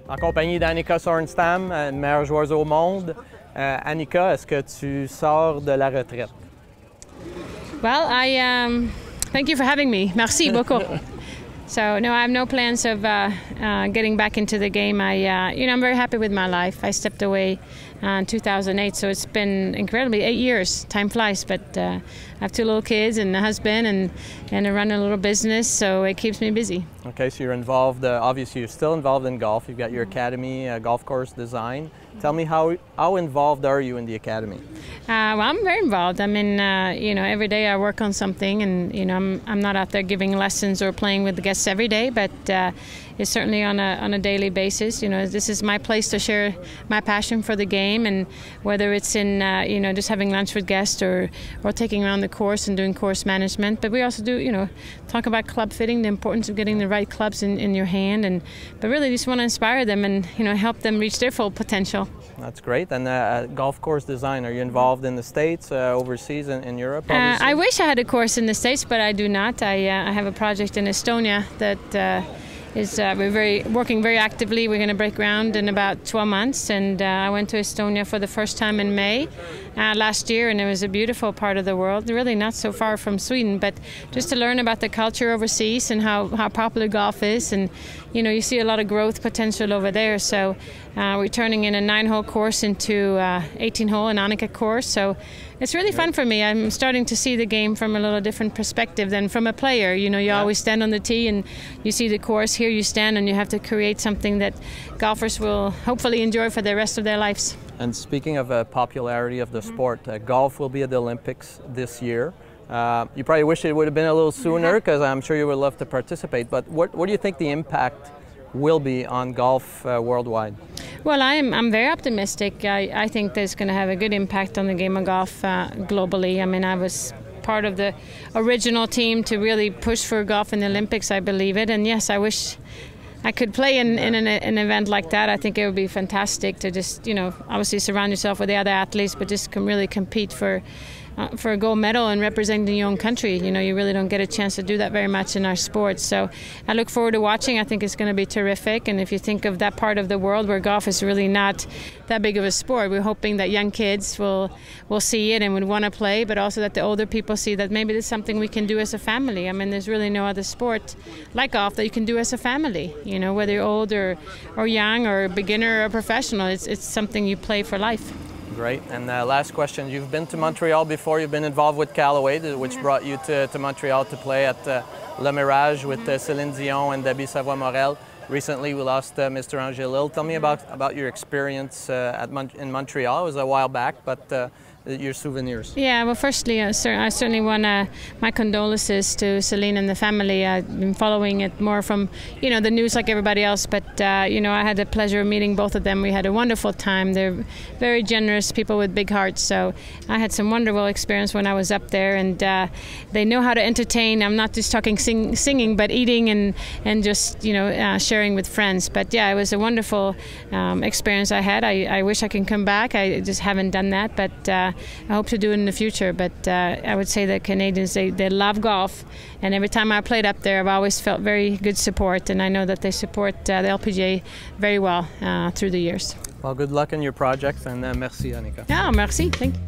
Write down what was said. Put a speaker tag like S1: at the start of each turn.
S1: En compagnie d'Annika Sörenstam, une meilleure joueuse au monde. Annika, est-ce que tu sors de la retraite?
S2: Well, thank you for having me. Merci beaucoup. So no, I have no plans of getting back into the game. I'm very happy with my life. I stepped away in 2008, so it's been incredibly 8 years. Time flies, but I have 2 little kids and a husband, and I run a little business, so it keeps me busy.
S1: Okay, so you're involved. Obviously, you're still involved in golf. You've got your academy, golf course design. Tell me how involved are you in the academy?
S2: Well, I'm very involved. I mean, every day I work on something, and I'm not out there giving lessons or playing with the guests every day, but it's certainly on a daily basis. This is my place to share my passion for the game, and whether it's in just having lunch with guests or taking around the course and doing course management. But we also do talk about club fitting, the importance of getting the right clubs in your hand, but really just want to inspire them and help them reach their full potential.
S1: That's great. And golf course design, are you involved in the States, overseas, in Europe?
S2: I wish I had a course in the States, but I do not. I have a project in Estonia that we're working very actively. We're going to break ground in about 12 months, and I went to Estonia for the first time in May last year, and it was a beautiful part of the world, really not so far from Sweden, but just to learn about the culture overseas and how popular golf is, and you see a lot of growth potential over there. So we're turning in a 9-hole course into 18-hole, an Annika course, so it's really fun for me. I'm starting to see the game from a little different perspective than from a player. You always stand on the tee and you see the course. Here you stand and you have to create something that golfers will hopefully enjoy for the rest of their lives.
S1: And speaking of popularity of the sport, golf will be at the Olympics this year. You probably wish it would have been a little sooner, because I'm sure you would love to participate. But what do you think the impact will be on golf worldwide?
S2: Well, I'm very optimistic. I think there's going to have a good impact on the game of golf globally. I mean, I was part of the original team to really push for golf in the Olympics. I believe it, and yes, I wish I could play in an event like that. I think it would be fantastic to just obviously surround yourself with the other athletes, but just really compete for a gold medal and representing your own country. You really don't get a chance to do that very much in our sport. So I look forward to watching. I think it's going to be terrific. And if you think of that part of the world where golf is really not that big of a sport, we're hoping that young kids will see it and would want to play, but also that the older people see that maybe this is something we can do as a family. I mean, there's really no other sport like golf that you can do as a family. Whether you're old or young or beginner or professional, it's something you play for life.
S1: Great. And last question, you've been to Montreal before. You've been involved with Callaway, which brought you to Montreal to play at Le Mirage with Céline Dion and Debbie Savoie-Morel. Recently, we lost Mr. Angelil. Tell me about your experience in Montreal. It was a while back, but your souvenirs. Yeah, well, firstly, I certainly want my condolences to Céline and the family. I've been following it more from, the news like everybody else, but, I had the pleasure of meeting both of them. We had a wonderful time. They're very generous people with big hearts, so I had some wonderful experience when I was up there, and they know how to entertain. I'm not just talking singing, but eating and just, sharing with friends. But yeah, it was a wonderful experience I had. I wish I can come back. I just haven't done that, but I hope to do it in the future. But I would say that Canadians, they love golf, and every time I played up there, I've always felt very good support, and I know that they support the LPGA very well through the years. Well, good luck in your projects, and merci, Annika.
S2: Ah, merci. Thank you.